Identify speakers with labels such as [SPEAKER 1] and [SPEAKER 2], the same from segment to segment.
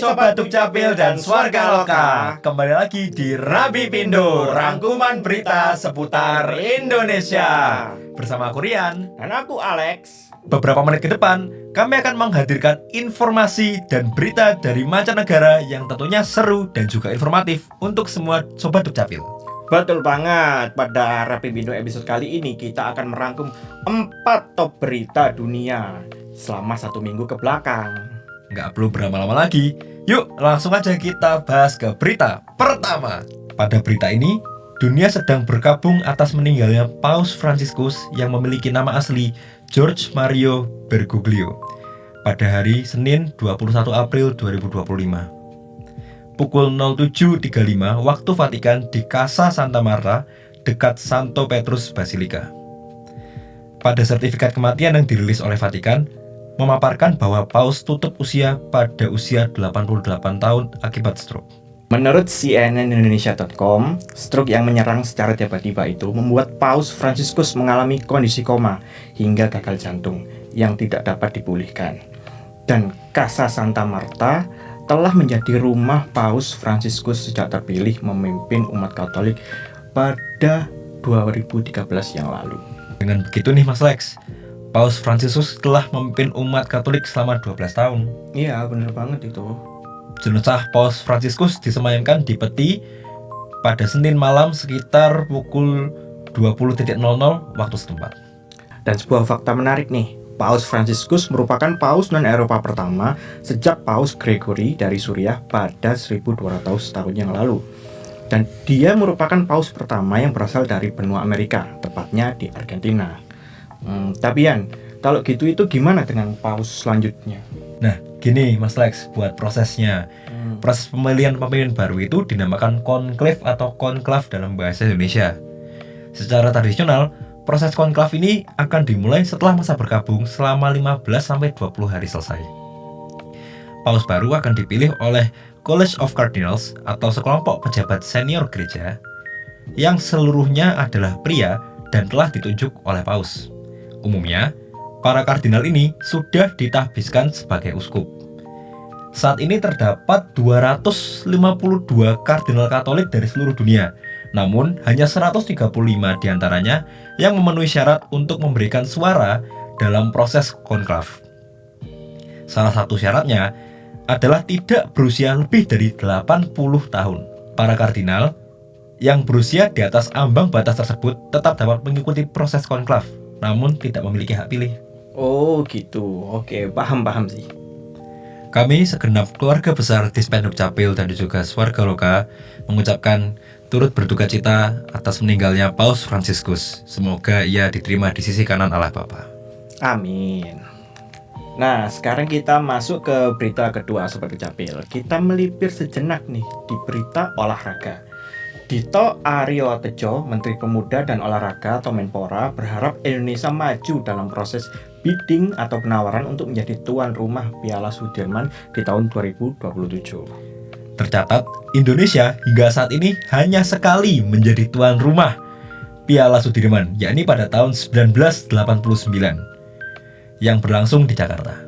[SPEAKER 1] Sobat Dukcapil dan Swarga Loka. Kembali lagi di Rabi Pindo, rangkuman berita seputar Indonesia. Bersama aku Rian
[SPEAKER 2] dan aku Alex.
[SPEAKER 1] Beberapa menit ke depan, kami akan menghadirkan informasi dan berita dari mancanegara yang tentunya seru dan juga informatif untuk semua Sobat Dukcapil.
[SPEAKER 2] Betul banget, pada Rabi Pindo episode kali ini kita akan merangkum 4 top berita dunia selama 1 minggu ke belakang.
[SPEAKER 1] Nggak perlu berlama-lama lagi, yuk langsung aja kita bahas ke berita pertama. Pada berita ini, dunia sedang berkabung atas meninggalnya Paus Fransiskus yang memiliki nama asli George Mario Bergoglio pada hari Senin 21 April 2025. Pukul 07.35 waktu Vatikan di Casa Santa Marta dekat Santo Petrus Basilica. Pada sertifikat kematian yang dirilis oleh Vatikan, memaparkan bahwa Paus tutup usia pada usia 88 tahun akibat stroke.
[SPEAKER 2] Menurut cnnindonesia.com, stroke yang menyerang secara tiba-tiba itu membuat Paus Fransiskus mengalami kondisi koma hingga gagal jantung yang tidak dapat dipulihkan. Dan Casa Santa Marta telah menjadi rumah Paus Fransiskus sejak terpilih memimpin umat Katolik pada 2013 yang lalu.
[SPEAKER 1] Dengan begitu nih Mas Lex, Paus Fransiskus telah memimpin umat Katolik selama 12 tahun.
[SPEAKER 2] Iya, bener banget itu.
[SPEAKER 1] Jenazah Paus Fransiskus disemayamkan di peti pada Senin malam sekitar pukul 20.00 waktu setempat.
[SPEAKER 2] Dan sebuah fakta menarik nih, Paus Fransiskus merupakan Paus non-Eropa pertama sejak Paus Gregory dari Suriah pada 1200 tahun yang lalu. Dan dia merupakan Paus pertama yang berasal dari benua Amerika, tepatnya di Argentina. Tapi Yan, kalau gitu itu gimana dengan Paus selanjutnya?
[SPEAKER 1] Nah, gini Mas Lex, buat prosesnya. Proses pemilihan pemimpin baru itu dinamakan konklave atau konklav dalam bahasa Indonesia. Secara tradisional, proses konklav ini akan dimulai setelah masa berkabung selama 15-20 hari selesai. Paus baru akan dipilih oleh College of Cardinals atau sekelompok pejabat senior gereja yang seluruhnya adalah pria dan telah ditunjuk oleh Paus. Umumnya, para kardinal ini sudah ditahbiskan sebagai uskup. Saat ini terdapat 252 kardinal Katolik dari seluruh dunia, namun hanya 135 diantaranya yang memenuhi syarat untuk memberikan suara dalam proses konklav. Salah satu syaratnya adalah tidak berusia lebih dari 80 tahun. Para kardinal yang berusia di atas ambang batas tersebut tetap dapat mengikuti proses konklav, namun tidak memiliki hak pilih.
[SPEAKER 2] Oh gitu, oke, paham sih.
[SPEAKER 1] Kami segenap keluarga besar Dispen Dukcapil dan juga Swarga Loka mengucapkan turut berduka cita atas meninggalnya Paus Fransiskus. Semoga ia diterima di sisi kanan Allah Bapa.
[SPEAKER 2] Amin. Nah, sekarang kita masuk ke berita kedua Sobat Dukcapil. Kita melipir sejenak nih di berita olahraga. Dito Aryo Tejo, Menteri Pemuda dan Olahraga atau Menpora, berharap Indonesia maju dalam proses bidding atau penawaran untuk menjadi tuan rumah Piala Sudirman di tahun 2027.
[SPEAKER 1] Tercatat, Indonesia hingga saat ini hanya sekali menjadi tuan rumah Piala Sudirman, yakni pada tahun 1989 yang berlangsung di Jakarta.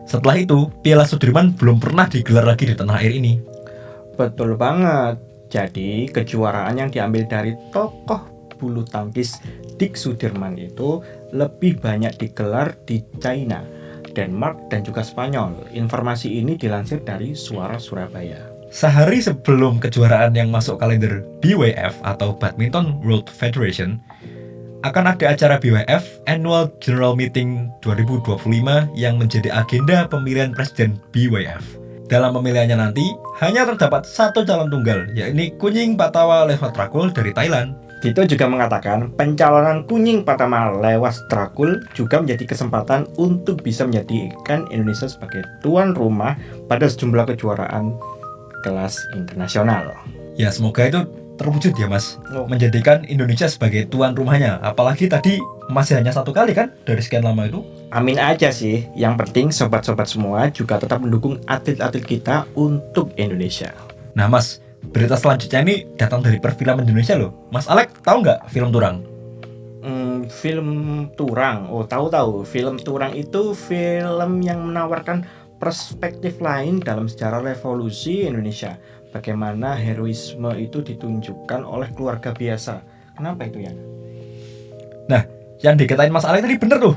[SPEAKER 1] Setelah itu, Piala Sudirman belum pernah digelar lagi di tanah air ini.
[SPEAKER 2] Betul banget. Jadi, kejuaraan yang diambil dari tokoh bulu tangkis Dick Sudirman itu lebih banyak digelar di China, Denmark, dan juga Spanyol. Informasi ini dilansir dari Suara Surabaya.
[SPEAKER 1] Sehari sebelum kejuaraan yang masuk kalender BWF atau Badminton World Federation, akan ada acara BWF Annual General Meeting 2025 yang menjadi agenda pemilihan presiden BWF. Dalam pemilihannya nanti, hanya terdapat satu calon tunggal, yakni Kunying Patawalewatrakul dari Thailand.
[SPEAKER 2] Dito juga mengatakan pencalonan Kunying Patawalewatrakul juga menjadi kesempatan untuk bisa menjadikan Indonesia sebagai tuan rumah pada sejumlah kejuaraan kelas internasional.
[SPEAKER 1] Ya, semoga itu terwujud ya Mas, menjadikan Indonesia sebagai tuan rumahnya. Apalagi tadi masih hanya satu kali kan dari sekian lama itu.
[SPEAKER 2] Amin aja sih. Yang penting sobat-sobat semua juga tetap mendukung atlet-atlet kita untuk Indonesia.
[SPEAKER 1] Nah Mas, berita selanjutnya ini datang dari perfilman Indonesia loh. Mas Alek tahu nggak film Turang?
[SPEAKER 2] Film Turang, tahu. Film Turang itu film yang menawarkan perspektif lain dalam sejarah revolusi Indonesia. Bagaimana heroisme itu ditunjukkan oleh keluarga biasa. Kenapa itu ya?
[SPEAKER 1] Nah, yang dikatain Mas Alex tadi bener tuh.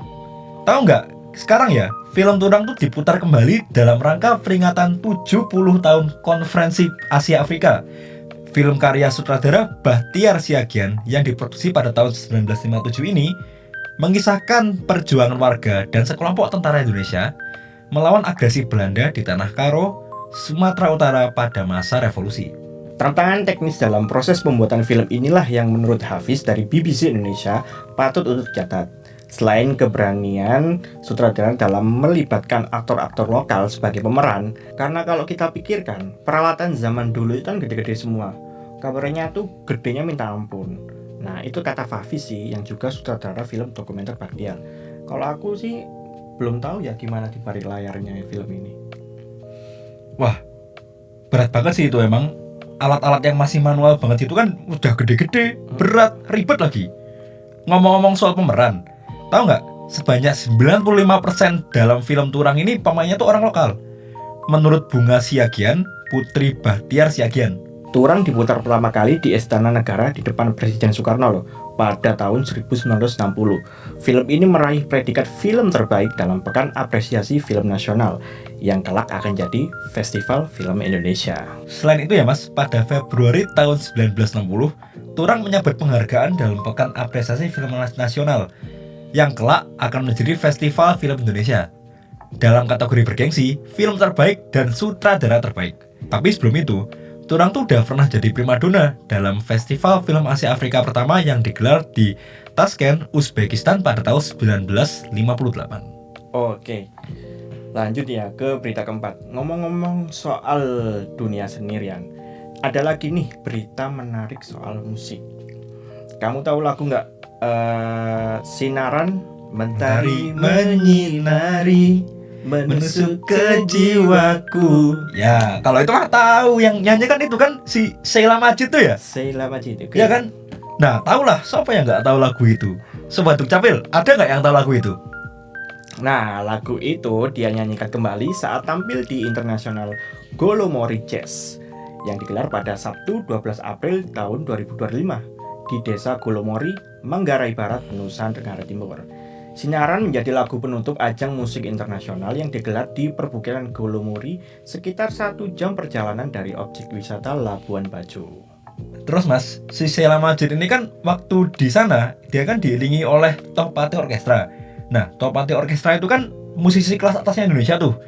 [SPEAKER 1] Tahu nggak? Sekarang ya, film Turang tuh diputar kembali dalam rangka peringatan 70 tahun Konferensi Asia Afrika. Film karya sutradara Bahtiar Siagian yang diproduksi pada tahun 1957 ini mengisahkan perjuangan warga dan sekelompok tentara Indonesia melawan agresi Belanda di Tanah Karo, Sumatera Utara pada masa revolusi.
[SPEAKER 2] Tantangan teknis dalam proses pembuatan film inilah yang menurut Hafiz dari BBC Indonesia patut untuk dicatat. Selain keberanian sutradara dalam melibatkan aktor-aktor lokal sebagai pemeran, karena kalau kita pikirkan, peralatan zaman dulu itu kan gede-gede semua. Kameranya tuh gedenya minta ampun. Nah, itu kata Hafiz sih, yang juga sutradara film dokumenter Bahtiar. Kalau aku sih belum tahu ya gimana di balik layarnya film ini.
[SPEAKER 1] Wah, berat banget sih itu emang. Alat-alat yang masih manual banget itu kan udah gede-gede, berat, ribet lagi. Ngomong-ngomong soal pemeran, tahu nggak? Sebanyak 95% dalam film Turang ini pemainnya tuh orang lokal. Menurut Bunga Siagian, putri Bahtiar Siagian.
[SPEAKER 2] Turang diputar pertama kali di Istana Negara di depan Presiden Soekarno loh, pada tahun 1960. Film ini meraih predikat film terbaik dalam Pekan Apresiasi Film Nasional yang kelak akan jadi Festival Film Indonesia.
[SPEAKER 1] Selain itu ya Mas, pada Februari tahun 1960, Turang menyabet penghargaan dalam Pekan Apresiasi Film Nasional yang kelak akan menjadi Festival Film Indonesia dalam kategori bergengsi, film terbaik dan sutradara terbaik. Tapi sebelum itu, Turang tuh udah pernah jadi primadona dalam Festival Film Asia Afrika pertama yang digelar di Tashkent, Uzbekistan pada tahun 1958.
[SPEAKER 2] Oke, lanjut ya ke berita keempat. Ngomong-ngomong soal dunia sendirian, ada lagi nih berita menarik soal musik. Kamu tahu lagu nggak? Sinaran mentari menyinari menusuk ke jiwaku.
[SPEAKER 1] Ya, kalau itu mah tahu, yang nyanyi kan itu kan si Sheila Majid tuh ya?
[SPEAKER 2] Sheila Majid itu.
[SPEAKER 1] Ya kan? Nah, tahulah siapa yang nggak tahu lagu itu? Sobat Dukcapil, ada nggak yang tahu lagu itu?
[SPEAKER 2] Nah, lagu itu dia nyanyikan kembali saat tampil di International Golomori Jazz yang digelar pada Sabtu 12 April tahun 2025 di Desa Golomori, Manggarai Barat, Nusa Tenggara Timur. Sinaran menjadi lagu penutup ajang musik internasional yang digelar di perbukitan Golomori sekitar 1 jam perjalanan dari objek wisata Labuan Bajo.
[SPEAKER 1] Terus Mas, si Sheila Majid ini kan waktu di sana dia kan diiringi oleh Tohpati Orkestra. Nah, Tohpati Orkestra itu kan musisi kelas atasnya Indonesia tuh.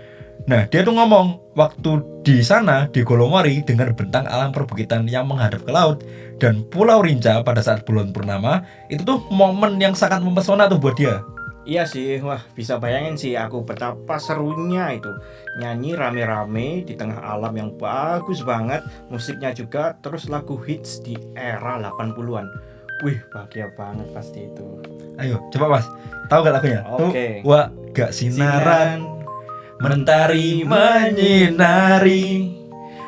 [SPEAKER 1] Nah, dia tuh ngomong waktu di sana di Golomori dengan bentang alam perbukitan yang menghadap ke laut dan Pulau Rinca pada saat bulan purnama, itu tuh momen yang sangat mempesona tuh buat dia.
[SPEAKER 2] Iya sih, wah bisa bayangin sih aku betapa serunya itu. Nyanyi rame-rame di tengah alam yang bagus banget, musiknya juga, terus lagu hits di era 80-an. Wih, bahagia banget pasti itu.
[SPEAKER 1] Ayo, coba Mas, tahu gak lagunya?
[SPEAKER 2] Oke.
[SPEAKER 1] Tuh, wah, gak sinaran, mentari menyinari,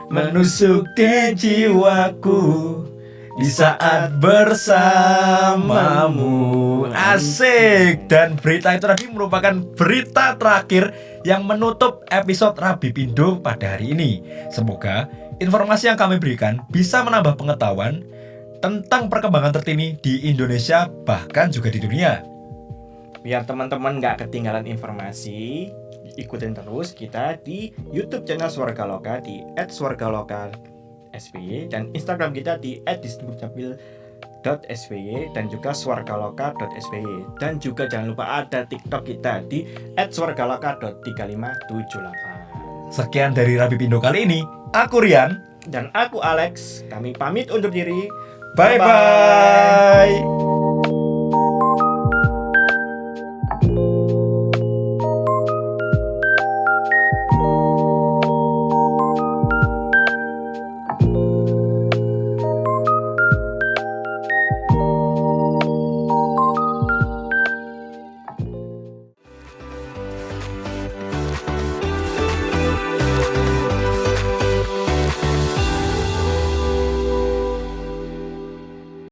[SPEAKER 1] menusuk ke jiwaku di saat bersamamu. Asik. Dan berita itu tadi merupakan berita terakhir yang menutup episode Rabipindo pada hari ini. Semoga informasi yang kami berikan bisa menambah pengetahuan tentang perkembangan terkini di Indonesia bahkan juga di dunia.
[SPEAKER 2] Biar teman-teman gak ketinggalan informasi, ikutin terus kita di YouTube channel Swarga Loka di @swargaloka_sby dan Instagram kita di @disdukcapil.sby dan juga swargaloka.sby dan juga jangan lupa ada TikTok kita di @swargaloka.3578.
[SPEAKER 1] Sekian dari Rabipindo kali ini. Aku Rian
[SPEAKER 2] dan aku Alex. Kami pamit undur diri.
[SPEAKER 1] Bye bye.